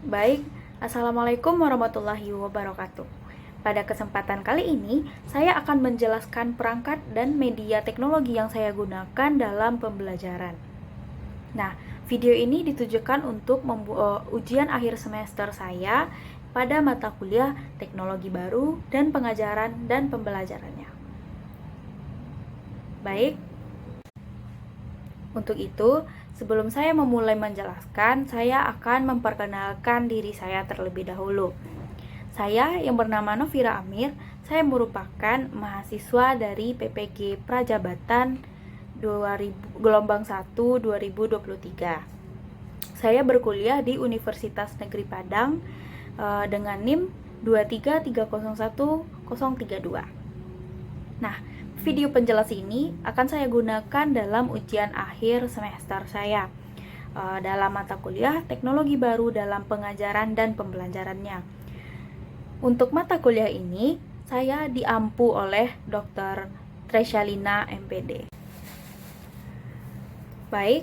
Baik, Assalamualaikum warahmatullahi wabarakatuh. Pada kesempatan kali ini, saya akan menjelaskan perangkat dan media teknologi yang saya gunakan dalam pembelajaran. Nah, video ini ditujukan untuk ujian akhir semester saya pada mata kuliah teknologi baru dan pengajaran dan pembelajarannya. Baik, untuk itu, sebelum saya memulai menjelaskan, saya akan memperkenalkan diri saya terlebih dahulu. Saya yang bernama Novira Amir, saya merupakan mahasiswa dari PPG Prajabatan gelombang 1 2023. Saya berkuliah di Universitas Negeri Padang dengan NIM 23301-032. Nah, video penjelas ini akan saya gunakan dalam ujian akhir semester saya dalam mata kuliah teknologi baru dalam pengajaran dan pembelajarannya. Untuk mata kuliah ini, saya diampu oleh Dr. Treshalina MPD. Baik,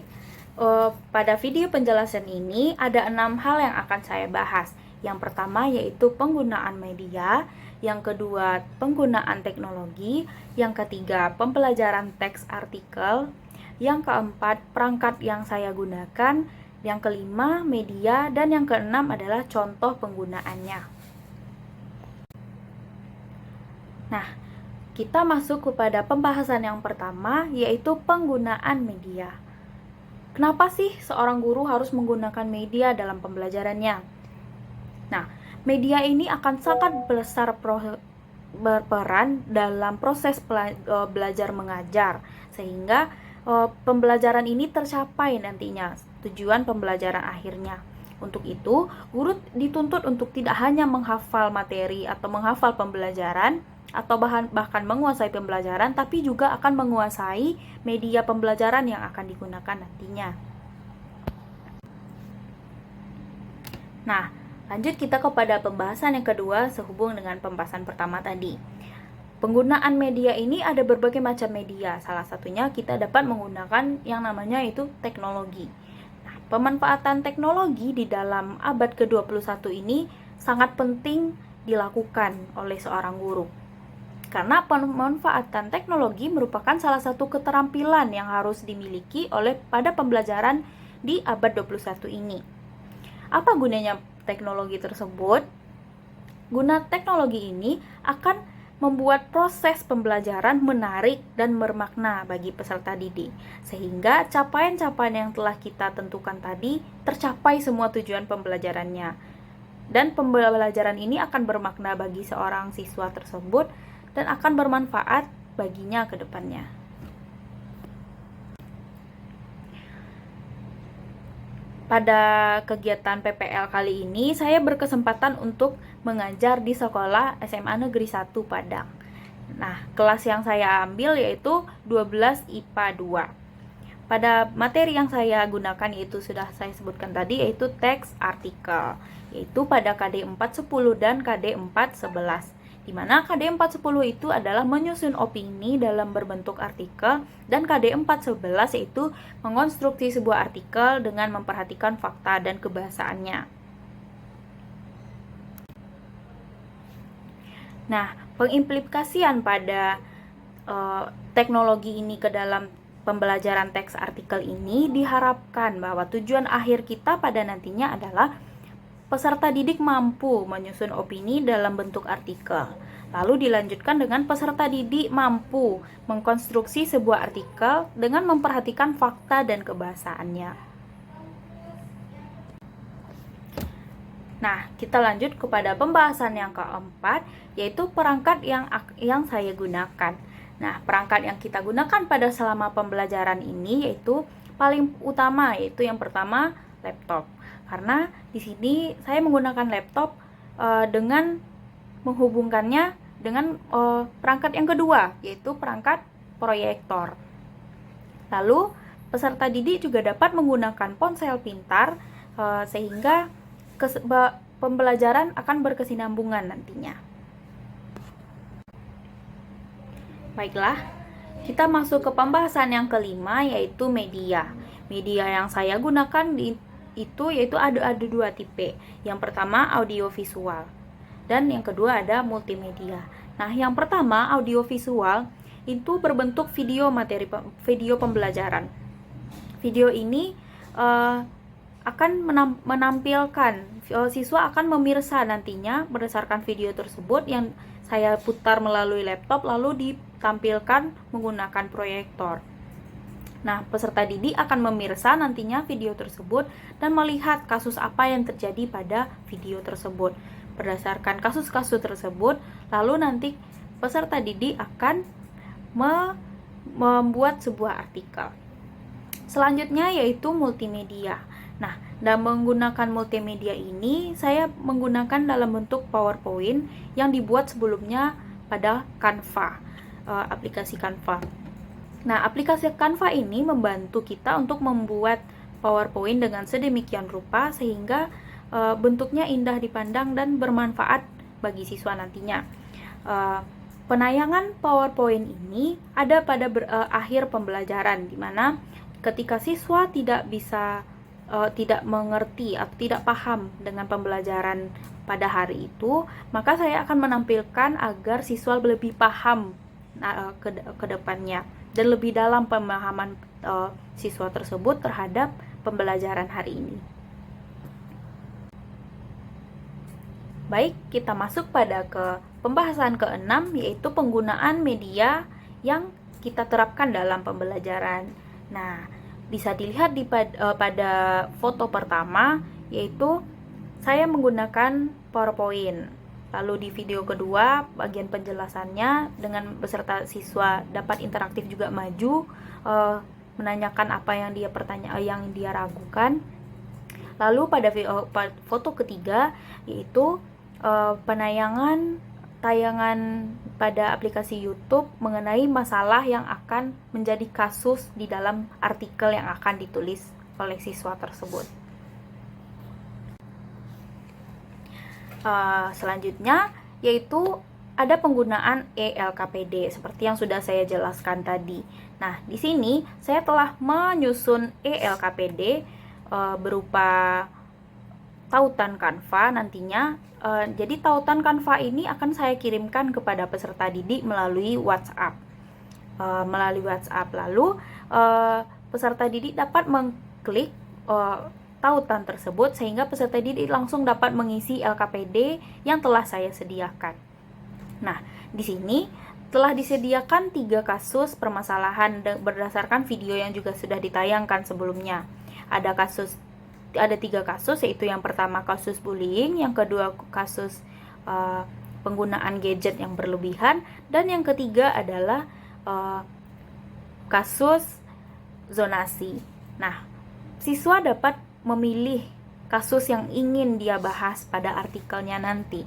pada video penjelasan ini ada 6 hal yang akan saya bahas. Yang pertama yaitu penggunaan media, yang kedua penggunaan teknologi, yang ketiga pembelajaran teks artikel, yang keempat perangkat yang saya gunakan, yang kelima media, dan yang keenam adalah contoh penggunaannya. Nah, kita masuk kepada pembahasan yang pertama yaitu penggunaan media. Kenapa sih seorang guru harus menggunakan media dalam pembelajarannya? Nah, media ini akan sangat besar berperan dalam proses belajar mengajar, sehingga pembelajaran ini tercapai nantinya, tujuan pembelajaran akhirnya. Untuk itu, guru dituntut untuk tidak hanya menghafal materi atau menghafal pembelajaran, atau bahkan menguasai pembelajaran, tapi juga akan menguasai media pembelajaran yang akan digunakan nantinya. Nah, lanjut kita kepada pembahasan yang kedua sehubung dengan pembahasan pertama tadi. Penggunaan media ini ada berbagai macam media. Salah satunya kita dapat menggunakan yang namanya itu teknologi. Nah, pemanfaatan teknologi di dalam abad ke-21 ini sangat penting dilakukan oleh seorang guru. Karena pemanfaatan teknologi merupakan salah satu keterampilan yang harus dimiliki oleh pada pembelajaran di abad 21 ini. Apa gunanya teknologi tersebut? Guna teknologi ini akan membuat proses pembelajaran menarik dan bermakna bagi peserta didik, sehingga capaian-capaian yang telah kita tentukan tadi tercapai semua tujuan pembelajarannya. Dan pembelajaran ini akan bermakna bagi seorang siswa tersebut dan akan bermanfaat baginya ke depannya. Pada kegiatan PPL kali ini, saya berkesempatan untuk mengajar di sekolah SMA Negeri 1 Padang. Nah, kelas yang saya ambil yaitu 12 IPA 2. Pada materi yang saya gunakan yaitu sudah saya sebutkan tadi, yaitu teks artikel, yaitu pada KD 410 dan KD 411. Di mana KD 410 itu adalah menyusun opini dalam berbentuk artikel, dan KD 411 yaitu mengonstruksi sebuah artikel dengan memperhatikan fakta dan kebahasaannya. Nah, pengimplikasian pada teknologi ini ke dalam pembelajaran teks artikel ini diharapkan bahwa tujuan akhir kita pada nantinya adalah peserta didik mampu menyusun opini dalam bentuk artikel. Lalu dilanjutkan dengan peserta didik mampu mengkonstruksi sebuah artikel dengan memperhatikan fakta dan kebahasaannya. Nah, kita lanjut kepada pembahasan yang keempat, yaitu perangkat yang saya gunakan. Nah, perangkat yang kita gunakan pada selama pembelajaran ini yaitu paling utama, yaitu yang pertama laptop. Karena di sini saya menggunakan laptop dengan menghubungkannya dengan perangkat yang kedua, yaitu perangkat proyektor. Lalu peserta didik juga dapat menggunakan ponsel pintar sehingga pembelajaran akan berkesinambungan nantinya. Baiklah, kita masuk ke pembahasan yang kelima, yaitu media. Media yang saya gunakan itu yaitu ada dua tipe. Yang pertama audiovisual dan yang kedua ada multimedia. Nah, yang pertama audiovisual itu berbentuk video pembelajaran. Video ini akan menampilkan, siswa akan memirsa nantinya berdasarkan video tersebut yang saya putar melalui laptop lalu ditampilkan menggunakan proyektor. Nah, peserta didik akan memirsa nantinya video tersebut dan melihat kasus apa yang terjadi pada video tersebut. Berdasarkan kasus-kasus tersebut, lalu nanti peserta didik akan membuat sebuah artikel. Selanjutnya yaitu multimedia. Nah, dalam menggunakan multimedia ini, saya menggunakan dalam bentuk PowerPoint yang dibuat sebelumnya pada Canva, aplikasi Canva. Nah, aplikasi Canva ini membantu kita untuk membuat PowerPoint dengan sedemikian rupa sehingga bentuknya indah dipandang dan bermanfaat bagi siswa nantinya. Penayangan PowerPoint ini ada pada akhir pembelajaran, di mana ketika siswa tidak mengerti atau tidak paham dengan pembelajaran pada hari itu, maka saya akan menampilkan agar siswa lebih paham ke depannya dan lebih dalam pemahaman siswa tersebut terhadap pembelajaran hari ini. Baik, kita masuk pada pembahasan ke-6, yaitu penggunaan media yang kita terapkan dalam pembelajaran. Nah, bisa dilihat pada foto pertama, yaitu saya menggunakan PowerPoint. Lalu di video kedua, bagian penjelasannya dengan beserta siswa dapat interaktif juga maju, menanyakan apa yang dia ragukan. Lalu pada foto ketiga, yaitu tayangan pada aplikasi YouTube mengenai masalah yang akan menjadi kasus di dalam artikel yang akan ditulis oleh siswa tersebut. Selanjutnya yaitu ada penggunaan ELKPD seperti yang sudah saya jelaskan tadi. Nah, di sini saya telah menyusun ELKPD berupa tautan Canva nantinya. Jadi tautan Canva ini akan saya kirimkan kepada peserta didik melalui WhatsApp. Lalu peserta didik dapat mengklik tautan tersebut sehingga peserta didik langsung dapat mengisi LKPD yang telah saya sediakan. Nah, di sini telah disediakan 3 kasus permasalahan berdasarkan video yang juga sudah ditayangkan sebelumnya. Ada 3 kasus, yaitu yang pertama kasus bullying, yang kedua kasus penggunaan gadget yang berlebihan, dan yang ketiga adalah kasus zonasi. Nah, siswa dapat memilih kasus yang ingin dia bahas pada artikelnya nanti.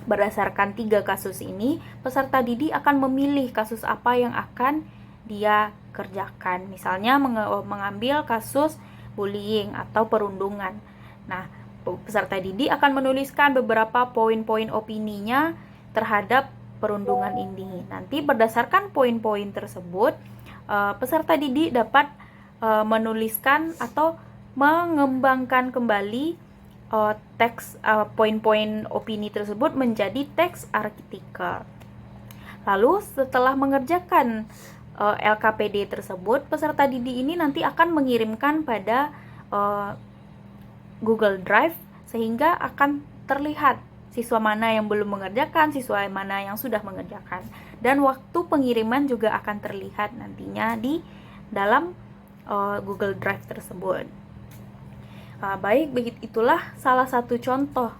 Berdasarkan 3 kasus ini, peserta didik akan memilih kasus apa yang akan dia kerjakan. Misalnya mengambil kasus bullying atau perundungan. Nah, peserta didik akan menuliskan beberapa poin-poin opininya terhadap perundungan ini. Nanti berdasarkan poin-poin tersebut, peserta didik dapat menuliskan atau mengembangkan kembali teks poin-poin opini tersebut menjadi teks artikel. Lalu setelah mengerjakan LKPD tersebut, peserta didik ini nanti akan mengirimkan pada Google Drive sehingga akan terlihat siswa mana yang belum mengerjakan, siswa mana yang sudah mengerjakan, dan waktu pengiriman juga akan terlihat nantinya di dalam Google Drive tersebut. Baik, itulah salah satu contoh.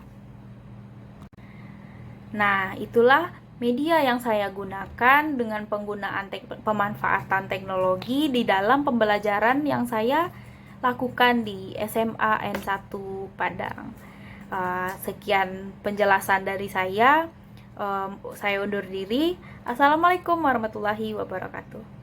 Nah, itulah media yang saya gunakan dengan penggunaan pemanfaatan teknologi di dalam pembelajaran yang saya lakukan di SMA N1 Padang. Sekian penjelasan dari saya undur diri. Assalamualaikum warahmatullahi wabarakatuh.